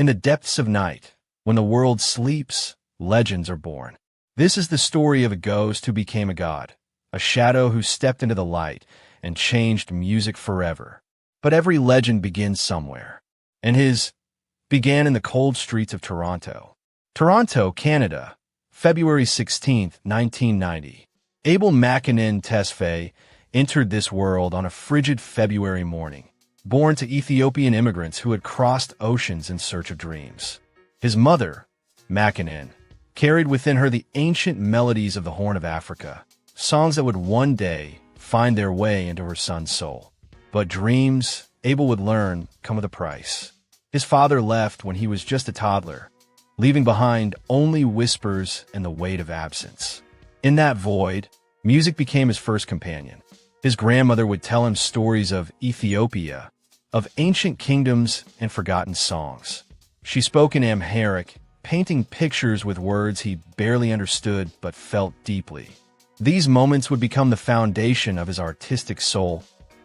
In the depths of night, when the world sleeps, legends are born. This is the story of a ghost who became a god, a shadow who stepped into the light and changed music forever. But every legend begins somewhere, and his began in the cold streets of Toronto. Toronto, Canada, February 16, 1990. Abel Tesfaye entered this world on a frigid February morning, born to Ethiopian immigrants who had crossed oceans in search of dreams. His mother, Mackinnon, carried within her the ancient melodies of the Horn of Africa, songs that would one day find their way into her son's soul. But dreams, Abel would learn, come with a price. His father left when he was just a toddler, leaving behind only whispers and the weight of absence. In that void, music became his first companion. His grandmother would tell him stories of Ethiopia, of ancient kingdoms and forgotten songs. She spoke in Amharic, painting pictures with words he barely understood but felt deeply. These moments would become the foundation of his artistic soul,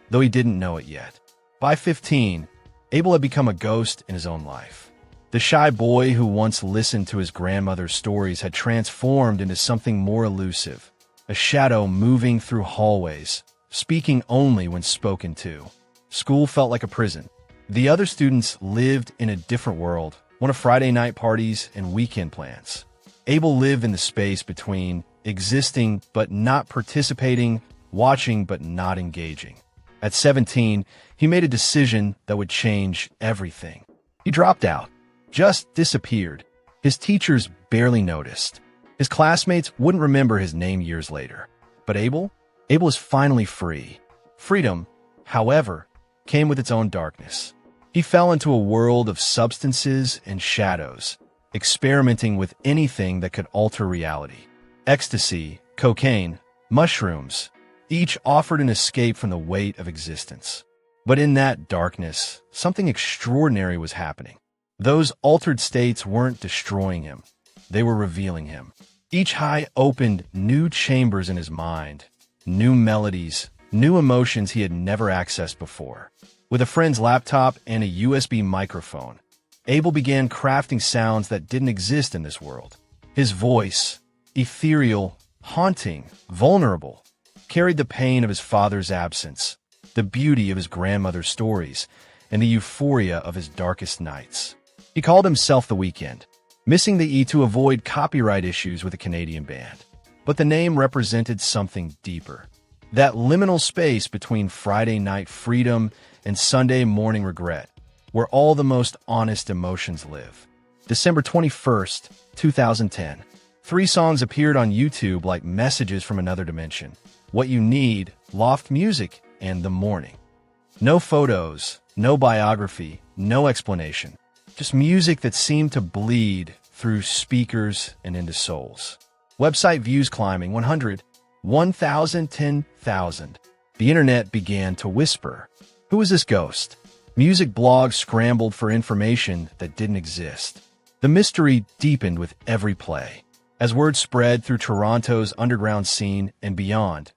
though he didn't know it yet. By 15, Abel had become a ghost in his own life. The shy boy who once listened to his grandmother's stories had transformed into something more elusive, a shadow moving through hallways, speaking only when spoken to. School felt like a prison. The other students lived in a different world, one of Friday night parties and weekend plans. Abel lived in the space between existing but not participating, watching but not engaging. At 17, he made a decision that would change everything. He dropped out, just disappeared. His teachers barely noticed. His classmates wouldn't remember his name years later. But Abel is finally free. Freedom, however, came with its own darkness. He fell into a world of substances and shadows, experimenting with anything that could alter reality. Ecstasy, cocaine, mushrooms, each offered an escape from the weight of existence. But in that darkness, something extraordinary was happening. Those altered states weren't destroying him. They were revealing him. Each high opened new chambers in his mind, new melodies, new emotions he had never accessed before. With a friend's laptop and a USB microphone, Abel began crafting sounds that didn't exist in this world. His voice, ethereal, haunting, vulnerable, carried the pain of his father's absence, the beauty of his grandmother's stories, and the euphoria of his darkest nights. He called himself The Weeknd, missing the E to avoid copyright issues with a Canadian band. But the name represented something deeper. That liminal space between Friday night freedom and Sunday morning regret, where all the most honest emotions live. December 21st, 2010. 3 songs appeared on YouTube like messages from another dimension. What You Need, Loft Music, and The Morning. No photos, no biography, no explanation. Just music that seemed to bleed through speakers and into souls. Website views climbing 100, 1,000, 10,000. The internet began to whisper. Who is this ghost? Music blogs scrambled for information that didn't exist. The mystery deepened with every play. As word spread through Toronto's underground scene and beyond,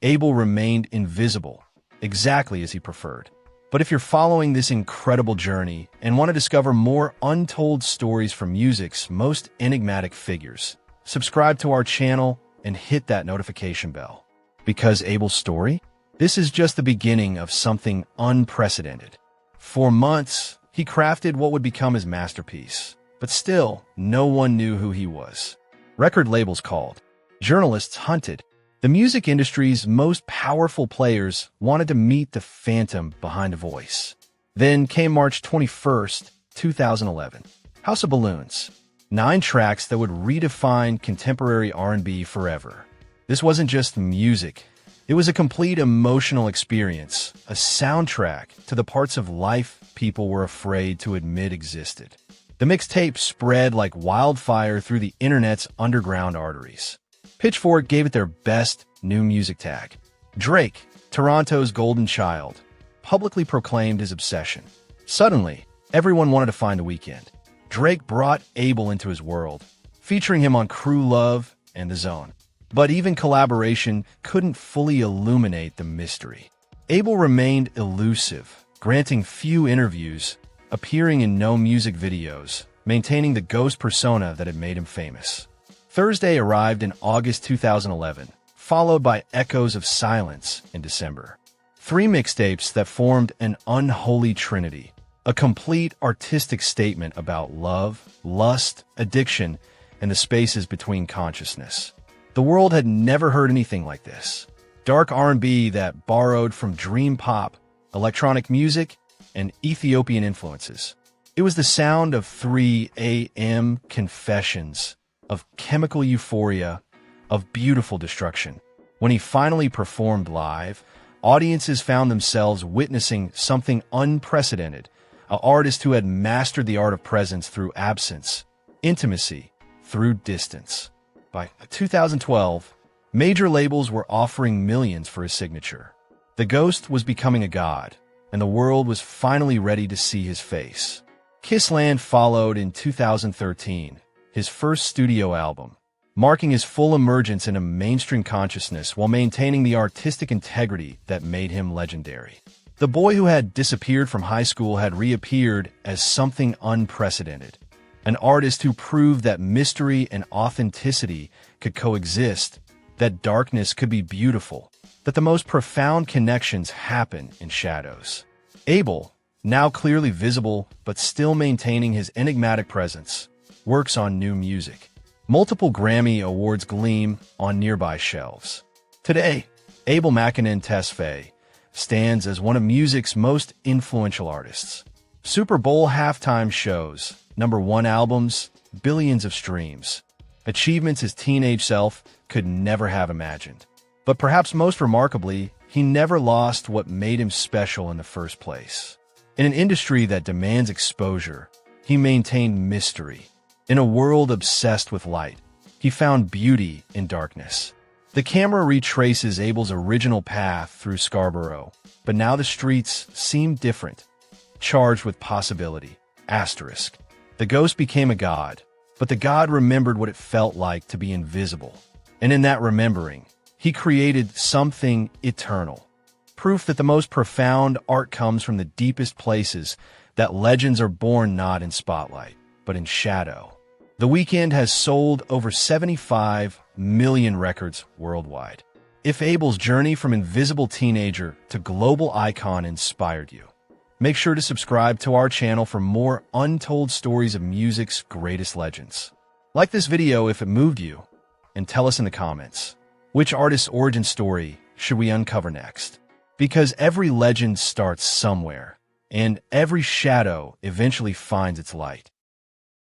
Abel remained invisible, exactly as he preferred. But if you're following this incredible journey and want to discover more untold stories from music's most enigmatic figures, subscribe to our channel and hit that notification bell. Because Abel's story? This is just the beginning of something unprecedented. For months, he crafted what would become his masterpiece, but still, no one knew who he was. Record labels called. Journalists hunted. The music industry's most powerful players wanted to meet the phantom behind a voice. Then came March 21st, 2011. House of Balloons. 9 tracks that would redefine contemporary R&B forever. This wasn't just music. It was a complete emotional experience, a soundtrack to the parts of life people were afraid to admit existed. The mixtape spread like wildfire through the internet's underground arteries. Pitchfork gave it their best new music tag. Drake, Toronto's golden child, publicly proclaimed his obsession. Suddenly, everyone wanted to find The Weeknd. Drake brought Abel into his world, featuring him on Crew Love and The Zone. But even collaboration couldn't fully illuminate the mystery. Abel remained elusive, granting few interviews, appearing in no music videos, maintaining the ghost persona that had made him famous. Thursday arrived in August 2011, followed by Echoes of Silence in December. 3 mixtapes that formed an unholy trinity, a complete artistic statement about love, lust, addiction, and the spaces between consciousness. The world had never heard anything like this. Dark R&B that borrowed from dream pop, electronic music, and Ethiopian influences. It was the sound of 3 a.m. confessions, of chemical euphoria, of beautiful destruction. When he finally performed live, audiences found themselves witnessing something unprecedented, an artist who had mastered the art of presence through absence, intimacy through distance. By 2012, major labels were offering millions for his signature. The ghost was becoming a god, and the world was finally ready to see his face. Kissland followed in 2013, his first studio album, marking his full emergence into mainstream consciousness while maintaining the artistic integrity that made him legendary. The boy who had disappeared from high school had reappeared as something unprecedented, an artist who proved that mystery and authenticity could coexist, that darkness could be beautiful, that the most profound connections happen in shadows. Abel, now clearly visible but still maintaining his enigmatic presence, works on new music. Multiple Grammy Awards gleam on nearby shelves. Today, Abel Tesfaye stands as one of music's most influential artists. Super Bowl halftime shows, #1 albums, billions of streams. Achievements his teenage self could never have imagined. But perhaps most remarkably, he never lost what made him special in the first place. In an industry that demands exposure, he maintained mystery. In a world obsessed with light, he found beauty in darkness. The camera retraces Abel's original path through Scarborough, but now the streets seem different, charged with possibility. Asterisk. The ghost became a god, but the god remembered what it felt like to be invisible. And in that remembering, he created something eternal. Proof that the most profound art comes from the deepest places, that legends are born not in spotlight, but in shadow. The Weeknd has sold over 75 million records worldwide. If Abel's journey from invisible teenager to global icon inspired you, make sure to subscribe to our channel for more untold stories of music's greatest legends. Like this video if it moved you, and tell us in the comments, which artist's origin story should we uncover next? Because every legend starts somewhere, and every shadow eventually finds its light.